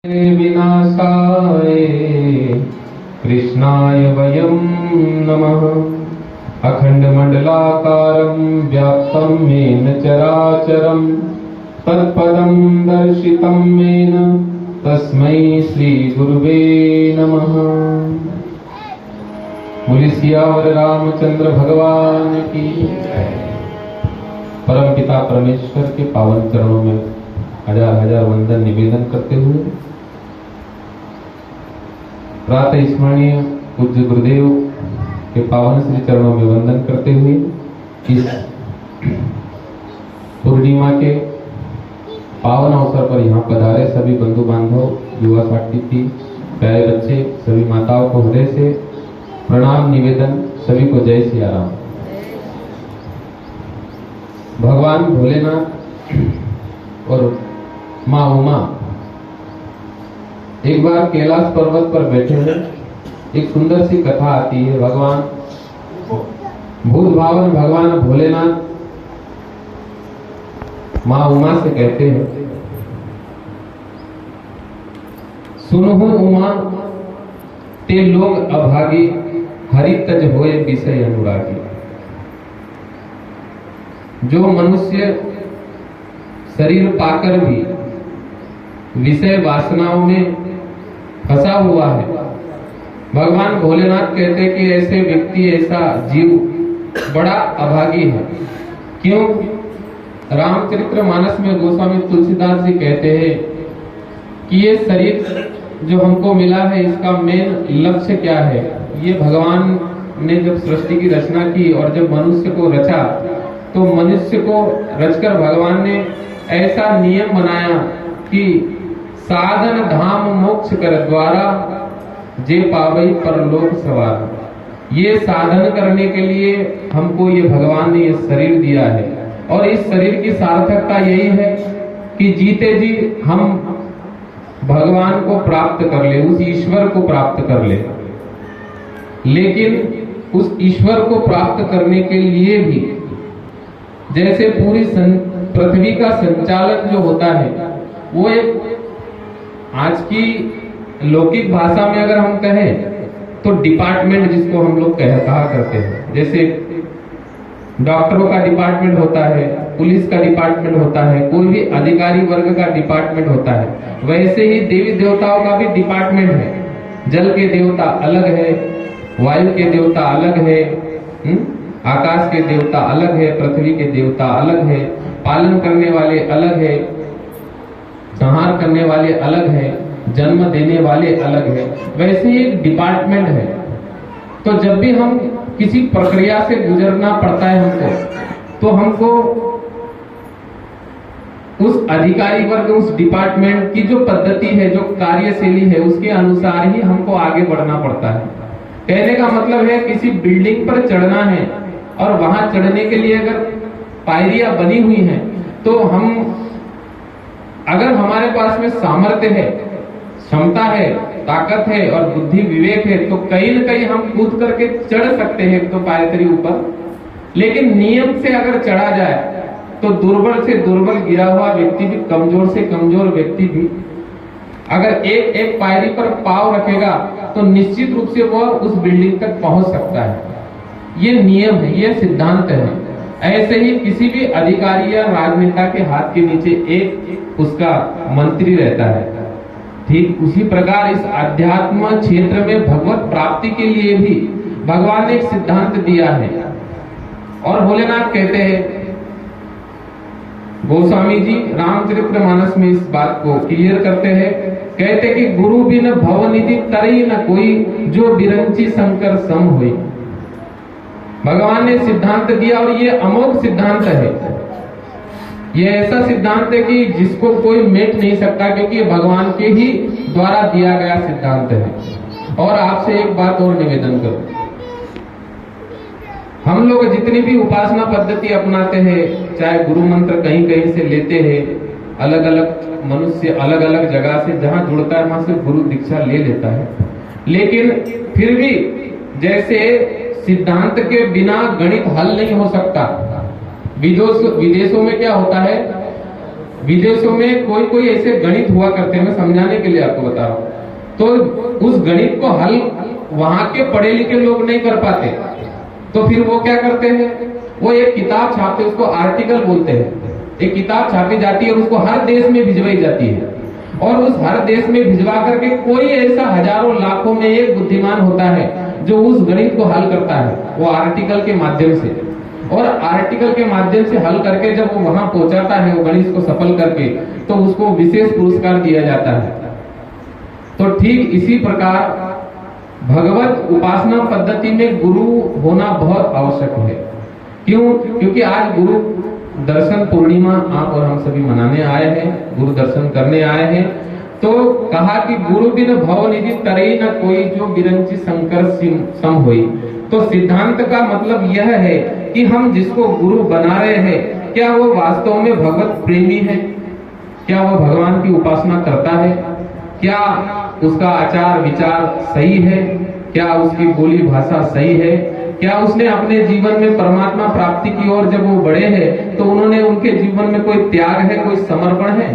विनाशाय कृष्णाय वयं नमः। अखंडमंडलाकारं व्याप्तं येन चराचरं तत्पदं दर्शितं येन तस्मै श्री गुरुवे नमः। बोलिए सियावर रामचंद्र भगवान की। परमपिता परमेश्वर के पावन चरणों में हजार हजार वंदन निवेदन करते हुए प्रातः स्मरणीय पूज्य गुरुदेव के पावन श्री चरणों में वंदन करते हुए इस पूर्णिमा के पावन अवसर पर यहाँ पधारे सभी बंधु बांधव, युवा साथी, प्यारे बच्चे, सभी माताओं को हृदय से प्रणाम निवेदन। सभी को जय सिया राम। भगवान भोलेनाथ और माँ उमा एक बार कैलाश पर्वत पर बैठे हैं। एक सुंदर सी कथा आती है। भगवान भूत भावन भगवान भोलेनाथ माँ उमा से कहते हैं, सुनहु उमा ते लोग अभागी, हरि तज होए विषय अनुरागी। जो मनुष्य शरीर पाकर भी विषय वासनाओं में फंसा हुआ है, भगवान भोलेनाथ कहते हैं कि ऐसे व्यक्ति, ऐसा जीव बड़ा अभागी है। क्यों? रामचरितमानस में गोस्वामी तुलसीदास जी कहते हैं कि ये शरीर जो हमको मिला है, इसका मेन लक्ष्य क्या है। ये भगवान ने जब सृष्टि की रचना की और जब मनुष्य को रचा, तो मनुष्य को रचकर भगवान ने ऐसा नियम बनाया कि साधन धाम मोक्ष कर द्वारा जे पावई परलोक सवार। ये साधन करने के लिए हमको ये भगवान ने ये शरीर दिया है, और इस शरीर की सार्थकता यही है कि जीते जी हम भगवान को प्राप्त कर ले, उस ईश्वर को प्राप्त कर ले। लेकिन उस ईश्वर को प्राप्त करने के लिए भी जैसे पूरी पृथ्वी का संचालन जो होता है, वो एक आज की लौकिक भाषा में अगर हम कहें तो डिपार्टमेंट, जिसको हम लोग कहा करते हैं। जैसे डॉक्टरों का डिपार्टमेंट होता है, पुलिस का डिपार्टमेंट होता है, कोई भी अधिकारी वर्ग का डिपार्टमेंट होता है, वैसे ही देवी देवताओं का भी डिपार्टमेंट है। जल के देवता अलग है, वायु के देवता अलग है, आकाश के देवता अलग है, पृथ्वी के देवता अलग है, पालन करने वाले अलग है, संहार करने वाले अलग है, जन्म देने वाले अलग है। वैसे ही एक डिपार्टमेंट है। तो जब भी हम किसी प्रक्रिया से गुजरना पड़ता है हमको, तो हमको उस अधिकारी वर्ग, उस डिपार्टमेंट की जो पद्धति है, जो कार्यशैली है, उसके अनुसार ही हमको आगे बढ़ना पड़ता है। कहने का मतलब है किसी बिल्डिंग पर चढ़ना है और वहां चढ़ने के लिए अगर पायरियां बनी हुई हैं, तो हम अगर हमारे पास में सामर्थ्य है, क्षमता है, ताकत है और बुद्धि विवेक है, तो कहीं न कहीं हम कूद करके चढ़ सकते हैं एक तो पायतरी ऊपर। लेकिन नियम से अगर चढ़ा जाए तो दुर्बल से दुर्बल गिरा हुआ व्यक्ति भी, कमजोर से कमजोर व्यक्ति भी अगर एक एक पायरी पर पांव रखेगा तो निश्चित रूप से वह उस बिल्डिंग तक पहुंच सकता है। ये नियम है, ये सिद्धांत है। ऐसे ही किसी भी अधिकारी या राजनेता के हाथ के नीचे एक उसका मंत्री रहता है। ठीक उसी प्रकार इस अध्यात्म क्षेत्र में भगवत प्राप्ति के लिए भी भगवान ने एक सिद्धांत दिया है। और भोलेनाथ कहते हैं, गोस्वामी जी रामचरितमानस में इस बात को क्लियर करते हैं। कहते कि गुरु बिन भवनिधि तरई न कोई, जो बिरंची शंकर सम हुई। भगवान ने सिद्धांत दिया और ये अमोघ सिद्धांत है। ये ऐसा सिद्धांत है कि जिसको कोई मेट नहीं सकता, क्योंकि ये भगवान के ही द्वारा दिया गया सिद्धांत है। और आपसे एक बात और निवेदन करूं, हम लोग जितनी भी उपासना पद्धति अपनाते हैं, चाहे गुरु मंत्र कहीं कहीं से लेते हैं, अलग अलग मनुष्य अलग अलग जगह से जहां जुड़ता है वहां से गुरु दीक्षा ले लेता है, लेकिन फिर भी जैसे सिद्धांत के बिना गणित हल नहीं हो सकता। विदेशों में क्या होता है, विदेशों में कोई कोई ऐसे गणित हुआ करते हैं, मैं समझाने के लिए आपको बता रहा हूँ। तो उस गणित को हल वहां के पढ़े लिखे लोग नहीं कर पाते, तो फिर वो क्या करते हैं, वो एक किताब छापते, उसको आर्टिकल बोलते हैं। एक किताब छापी जाती है और उसको हर देश में भिजवाई जाती है, और उस हर देश में भिजवा करके कोई ऐसा हजारों लाखों में एक बुद्धिमान होता है जो उस गणित को हल करता है, वो आर्टिकल के माध्यम से। और आर्टिकल के माध्यम से हल करके जब वो वहां पहुंचाता है वो गणित को सफल करके, तो उसको विशेष पुरस्कार दिया जाता है। तो ठीक इसी प्रकार भगवत उपासना पद्धति में गुरु होना बहुत आवश्यक है। क्यों? क्योंकि आज गुरु दर्शन पूर्णिमा आप और हम सभी मनाने आए हैं, गुरु दर्शन करने आए हैं। तो कहा कि गुरु बिन भव निधि तरई न कोई, जो बिरंची शंकर सम होई। तो सिद्धांत का मतलब यह है कि हम जिसको गुरु बना रहे हैं, क्या वो वास्तव में भगवत प्रेमी है? क्या वो भगवान की उपासना करता है? क्या उसका आचार विचार सही है? क्या उसकी बोली भाषा सही है? क्या उसने अपने जीवन में परमात्मा प्राप्ति की ओर जब वो बढ़े हैं तो उन्होंने उनके जीवन में कोई त्याग है, कोई समर्पण है?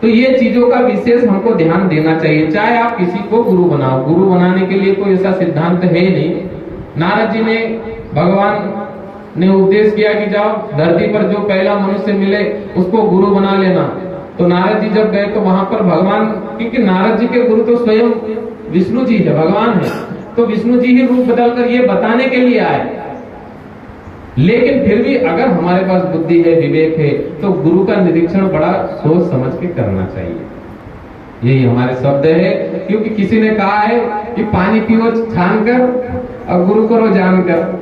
तो ये चीजों का विशेष हमको ध्यान देना चाहिए। चाहे आप किसी को गुरु बनाओ, गुरु बनाने के लिए कोई ऐसा सिद्धांत है ही नहीं। नारद जी ने, भगवान ने उपदेश किया कि जाओ धरती पर जो पहला मनुष्य मिले उसको गुरु बना लेना। तो नारद जी जब गए तो वहां पर भगवान, क्योंकि नारद जी के गुरु तो स्वयं विष्णु जी है, भगवान है, तो विष्णु जी ही रूप बदलकर ये बताने के लिए आए। लेकिन फिर भी अगर हमारे पास बुद्धि है, विवेक है, तो गुरु का निरीक्षण बड़ा सोच समझ के करना चाहिए। यही हमारे शब्द है। क्योंकि किसी ने कहा है कि पानी पियो छान कर और गुरु करो जानकर।